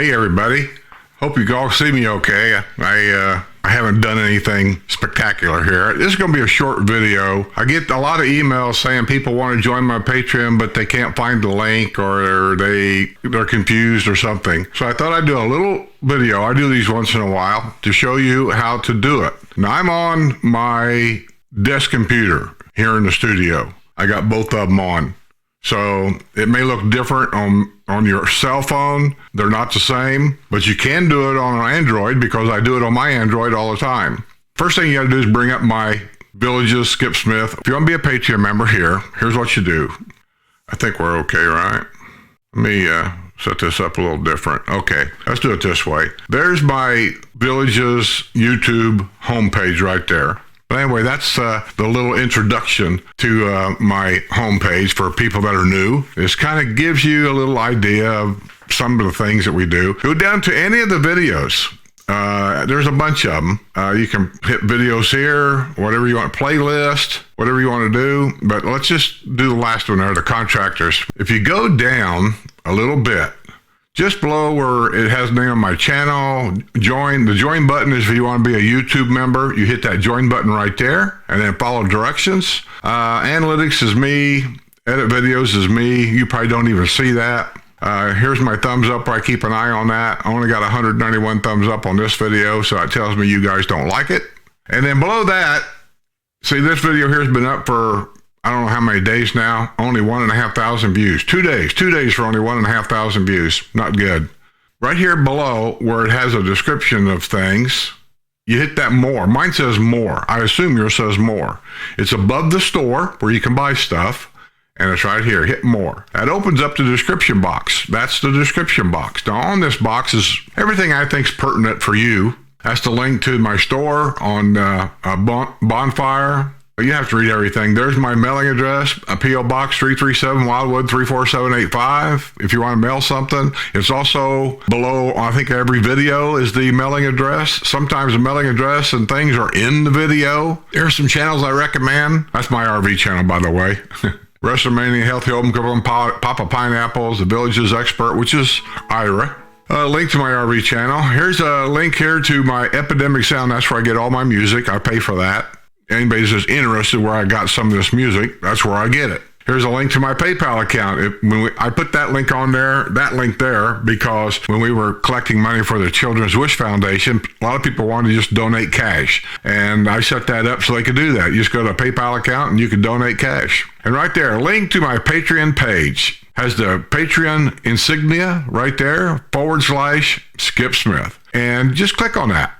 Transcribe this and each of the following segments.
Hey everybody, hope you all see me okay. I haven't done anything spectacular here. This is going to be a short video. I get a lot of emails saying people want to join my Patreon, but they can't find the link or they're confused or something. So I thought I'd do a little video. I do these once in a while to show you how to do it. Now I'm on my desk computer here in the studio. I got both of them on. So it may look different on your cell phone. They're not the same, but you can do it on an Android because I do it on my Android all the time. First thing you got to do is bring up my Villages, Skip Smith. If you want to be a Patreon member here's what you do. I think we're okay, right? Let me set this up a little different. Okay, let's do it this way. There's my Villages YouTube homepage right there. But anyway, that's the little introduction to my homepage for people that are new. This kind of gives you a little idea of some of the things that we do. Go down to any of the videos. There's a bunch of them. You can hit videos here, whatever you want, playlist, whatever you want to do. But let's just do the last one there, the contractors. If you go down a little bit, just below where it has the name of my channel, the join button is if you want to be a YouTube member. You hit that join button right there and then follow directions. Analytics is me. Edit videos is me. You probably don't even see that. Here's my thumbs up where I keep an eye on that. I only got 191 thumbs up on this video, so that tells me you guys don't like it. And then below that, see this video here has been up for I don't know how many days now, only 1,500 views. 2 days for only 1,500 views. Not good. Right here below where it has a description of things, you hit that more. Mine says more. I assume yours says more. It's above the store where you can buy stuff, and it's right here. Hit more. That opens up the description box. That's the description box. Now on this box is everything I think is pertinent for you. That's the link to my store on Bonfire. You have to read everything. There's my mailing address, a P.O. Box 337 Wildwood 34785. If you want to mail something, it's also below, I think every video is the mailing address. Sometimes the mailing address and things are in the video. There's some channels I recommend. That's my RV channel, by the way. WrestleMania, Healthy Home Cooking, Papa Pineapples, The Villages Expert, which is Ira. Link to my RV channel. Here's a link here to my Epidemic Sound. That's where I get all my music. I pay for that. Anybody's just interested where I got some of this music, that's where I get it. Here's a link to my PayPal account. I put that link on there, because when we were collecting money for the Children's Wish Foundation, a lot of people wanted to just donate cash. And I set that up so they could do that. You just go to a PayPal account and you can donate cash. And right there, a link to my Patreon page has the Patreon insignia right there, /Skip Smith. And just click on that.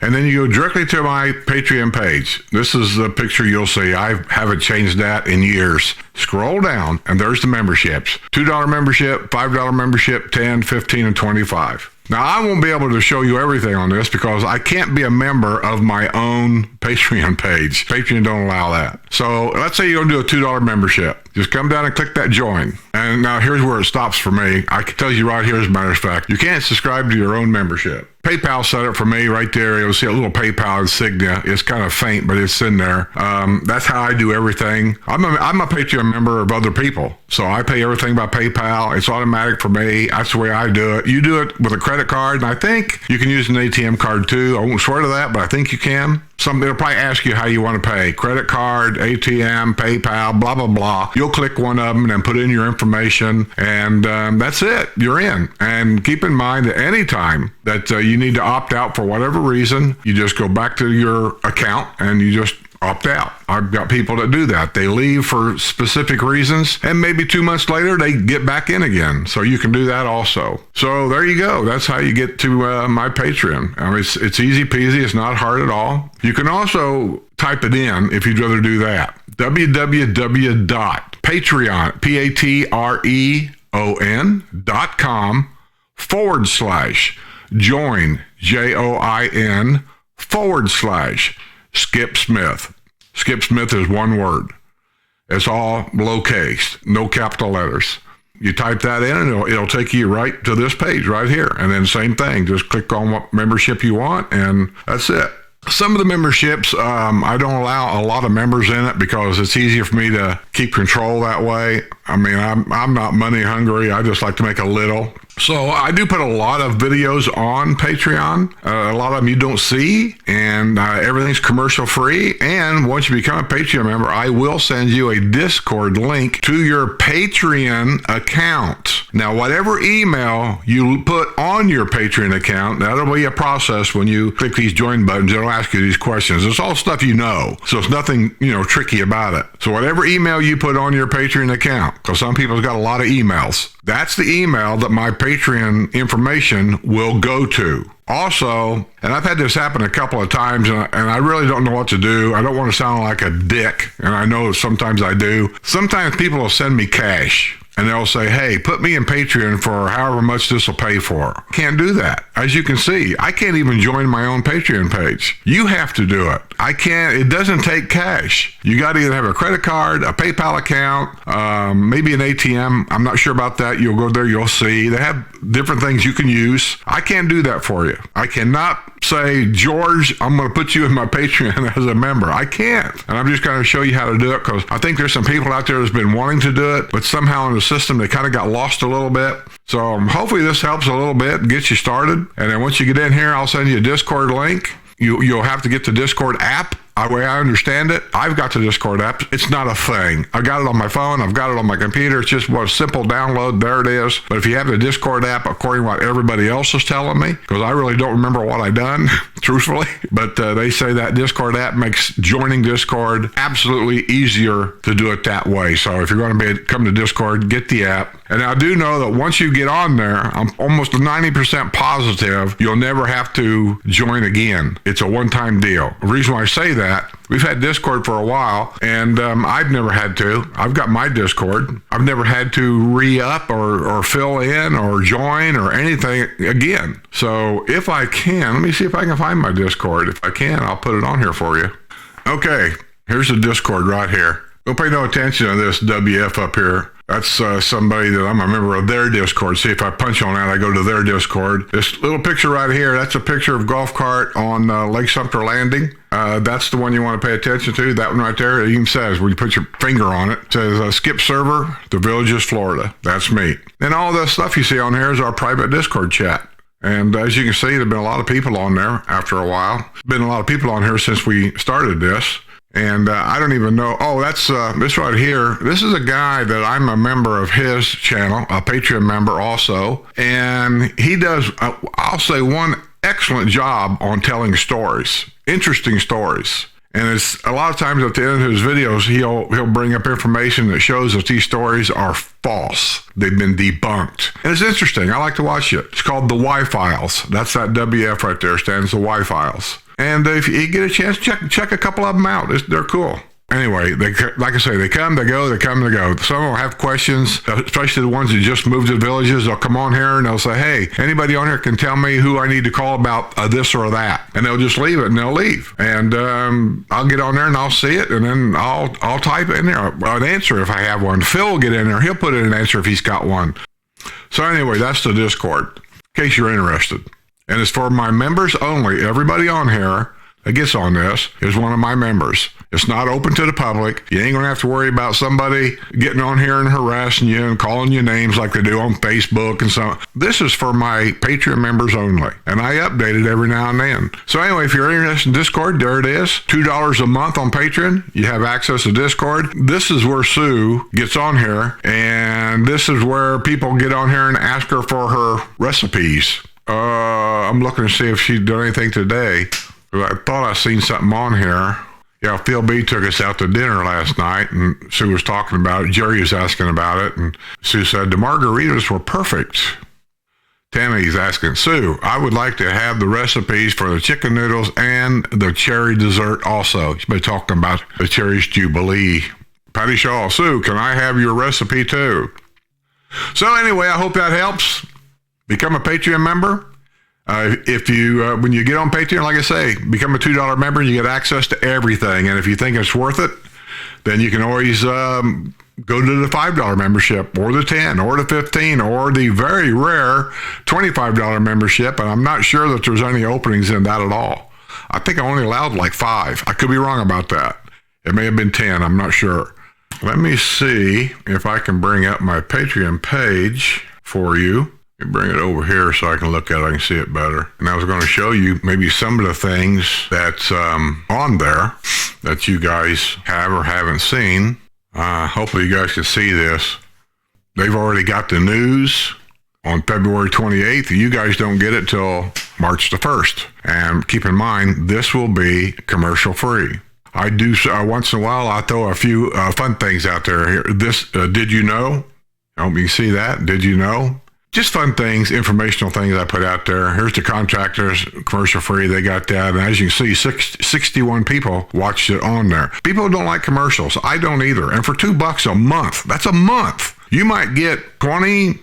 And then you go directly to my Patreon page. This is the picture you'll see. I haven't changed that in years. Scroll down, and there's the memberships. $2 membership, $5 membership, 10, 15, and 25. Now, I won't be able to show you everything on this because I can't be a member of my own Patreon page. Patreon don't allow that. So let's say you're going to do a $2 membership. Just come down and click that join. And now here's where it stops for me. I can tell you right here, as a matter of fact, you can't subscribe to your own membership. PayPal set it for me right there. You'll see a little PayPal insignia. It's kind of faint, but it's in there. That's how I do everything. I'm a Patreon member of other people, so I pay everything by PayPal. It's automatic for me. That's the way I do it. You do it with a credit card, and I think you can use an ATM card too. I won't swear to that, but I think you can. They'll probably ask you how you want to pay. Credit card, ATM, PayPal, blah, blah, blah. You'll click one of them and then put in your information, and that's it. You're in. And keep in mind that any time that you need to opt out for whatever reason, you just go back to your account and you just opt out. I've got people that do that. They leave for specific reasons, and maybe 2 months later, they get back in again. So you can do that also. So there you go. That's how you get to my Patreon. I mean, it's easy peasy. It's not hard at all. You can also type it in if you'd rather do that. www.patreon, patreon.com/join, JOIN, /Skip Smith. Skip Smith is one word. It's all lowercase, no capital letters. You type that in and it'll take you right to this page right here. And then same thing, just click on what membership you want and that's it. Some of the memberships, I don't allow a lot of members in it because it's easier for me to keep control that way. I mean, I'm not money hungry. I just like to make a little. So I do put a lot of videos on Patreon. A lot of them you don't see, and everything's commercial free. And once you become a Patreon member, I will send you a Discord link to your Patreon account. Now, whatever email you put on your Patreon account, that'll be a process when you click these join buttons. It'll ask you these questions. It's all stuff you know, so it's nothing, tricky about it. So whatever email you put on your Patreon account, because some people's got a lot of emails, that's the email that my Patreon information will go to. Also, and I've had this happen a couple of times, and I really don't know what to do. I don't want to sound like a dick, and I know sometimes I do. Sometimes people will send me cash. And they'll say, hey, put me in Patreon for however much this will pay for. Can't do that. As you can see, I can't even join my own Patreon page. You have to do it. I can't. It doesn't take cash. You got to either have a credit card, a PayPal account, maybe an ATM. I'm not sure about that. You'll go there, you'll see. They have different things you can use. I can't do that for you. I cannot say, George, I'm going to put you in my Patreon as a member. I can't. And I'm just going to show you how to do it because I think there's some people out there that's been wanting to do it, but somehow in the system they kind of got lost a little bit. So hopefully this helps a little bit and gets you started. And then once you get in here, I'll send you a Discord link. You'll have to get the Discord app. The way I understand it, I've got the Discord app. It's not a thing. I got it on my phone. I've got it on my computer. It's just a simple download. There it is. But if you have the Discord app, according to what everybody else is telling me, because I really don't remember what I done, truthfully, but they say that Discord app makes joining Discord absolutely easier to do it that way. So if you're going to come to Discord, get the app. And I do know that once you get on there, I'm almost 90% positive you'll never have to join again. It's a one-time deal. The reason why I say that, we've had Discord for a while, and I've never had to. I've got my Discord. I've never had to re-up or fill in or join or anything again. So if I can, let me see if I can find my Discord. If I can, I'll put it on here for you. Okay, here's the Discord right here. Don't pay no attention to this WF up here. That's somebody that I'm a member of their Discord. See, if I punch on that, I go to their Discord. This little picture right here, that's a picture of golf cart on Lake Sumter Landing. That's the one you want to pay attention to. That one right there, it even says, when you put your finger on it, it says skip server, the Villages, Florida. That's me. And all the stuff you see on here is our private Discord chat. And as you can see, there have been a lot of people on there after a while. Been a lot of people on here since we started this. And I don't even know. Oh, that's this right here. This is a guy that I'm a member of his channel, a Patreon member also. And he does, I'll say, one excellent job on telling stories, interesting stories. And it's a lot of times at the end of his videos, he'll bring up information that shows that these stories are false. They've been debunked. And it's interesting. I like to watch it. It's called the Y-Files. That's that WF right there, stands the Y-Files. And if you get a chance, check a couple of them out. They're cool. Anyway, like I say, they come, they go, they come, they go. Some will have questions, especially the ones that just moved to the Villages. They'll come on here and they'll say, hey, anybody on here can tell me who I need to call about this or that. And they'll just leave it and they'll leave. And I'll get on there and I'll see it and then I'll type it in there, an answer if I have one. Phil will get in there. He'll put in an answer if he's got one. So anyway, that's the Discord, in case you're interested. And it's for my members only. Everybody on here that gets on this is one of my members. It's not open to the public. You ain't going to have to worry about somebody getting on here and harassing you and calling you names like they do on Facebook and so on. This is for my Patreon members only. And I update it every now and then. So anyway, if you're interested in Discord, there it is. $2 a month on Patreon. You have access to Discord. This is where Sue gets on here. And this is where people get on here and ask her for her recipes. I'm looking to see if she's done anything today. I thought I seen something on here. Yeah, Phil B took us out to dinner last night, and Sue was talking about it. Jerry was asking about it, and Sue said, the margaritas were perfect. Tammy's asking, Sue, I would like to have the recipes for the chicken noodles and the cherry dessert also. She's been talking about the Cherry's Jubilee. Patty Shaw, Sue, can I have your recipe too? So anyway, I hope that helps. Become a Patreon member. If you, when you get on Patreon, like I say, become a $2 member, you get access to everything. And if you think it's worth it, then you can always go to the $5 membership or the 10 or the 15 or the very rare $25 membership. And I'm not sure that there's any openings in that at all. I think I only allowed like 5. I could be wrong about that. It may have been 10. I'm not sure. Let me see if I can bring up my Patreon page for you. Let me bring it over here so I can look at it. I can see it better. And I was going to show you maybe some of the things that's on there that you guys have or haven't seen. Hopefully you guys can see this. They've already got the news on February 28th. You guys don't get it till March the 1st. And keep in mind, this will be commercial free. I do, once in a while, I throw a few fun things out there. Here. This, did you know? I hope you can see that. Did you know? Just fun things, informational things I put out there. Here's the contractors, commercial free. They got that. And as you can see, 61 people watched it on there. People don't like commercials. I don't either. And for $2 a month, that's a month. You might get 20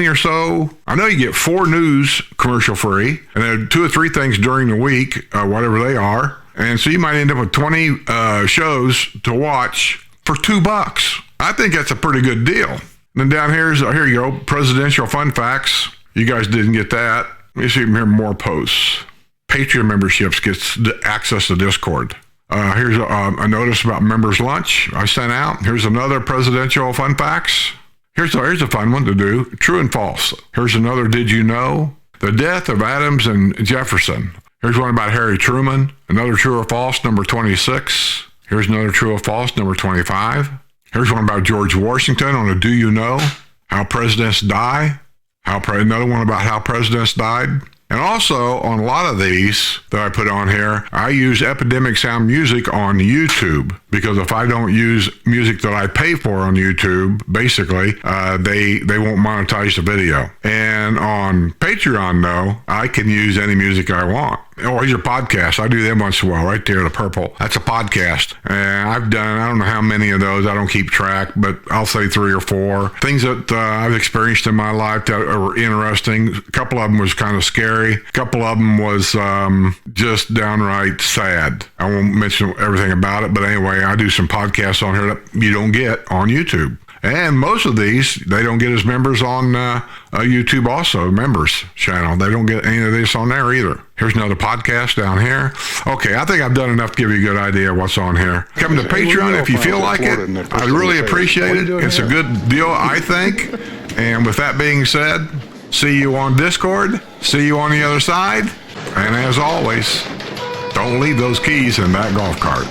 or so. I know you get 4 news commercial free, and then 2 or 3 things during the week, whatever they are. And so you might end up with 20 shows to watch for $2. I think that's a pretty good deal. And then down here you go, presidential fun facts. You guys didn't get that. Let me see here more posts. Patreon memberships gets access to Discord. Here's a notice about members lunch I sent out. Here's another presidential fun facts. Here's a fun one to do. True and false. Here's another did you know? The death of Adams and Jefferson. Here's one about Harry Truman. Another true or false, number 26. Here's another true or false, number 25. Here's one about George Washington on a do you know? How presidents die. Another one about how presidents died. And also, on a lot of these that I put on here, I use Epidemic Sound Music on YouTube, because if I don't use music that I pay for on YouTube, basically, they won't monetize the video. And on Patreon, though, I can use any music I want. Oh, here's your podcast. I do them once in a while, right there, the purple. That's a podcast. And I've done, I don't know how many of those. I don't keep track, but I'll say 3 or 4. Things that I've experienced in my life that were interesting. A couple of them was kind of scary. A couple of them was just downright sad. I won't mention everything about it, but anyway, I do some podcasts on here that you don't get on YouTube. And most of these, they don't get as members on YouTube also, members channel. They don't get any of this on there either. Here's another podcast down here. Okay, I think I've done enough to give you a good idea of what's on here. Come to Patreon if you feel like it. I'd really appreciate it. It's a good deal, I think. And with that being said, see you on Discord. See you on the other side. And as always, don't leave those keys in that golf cart.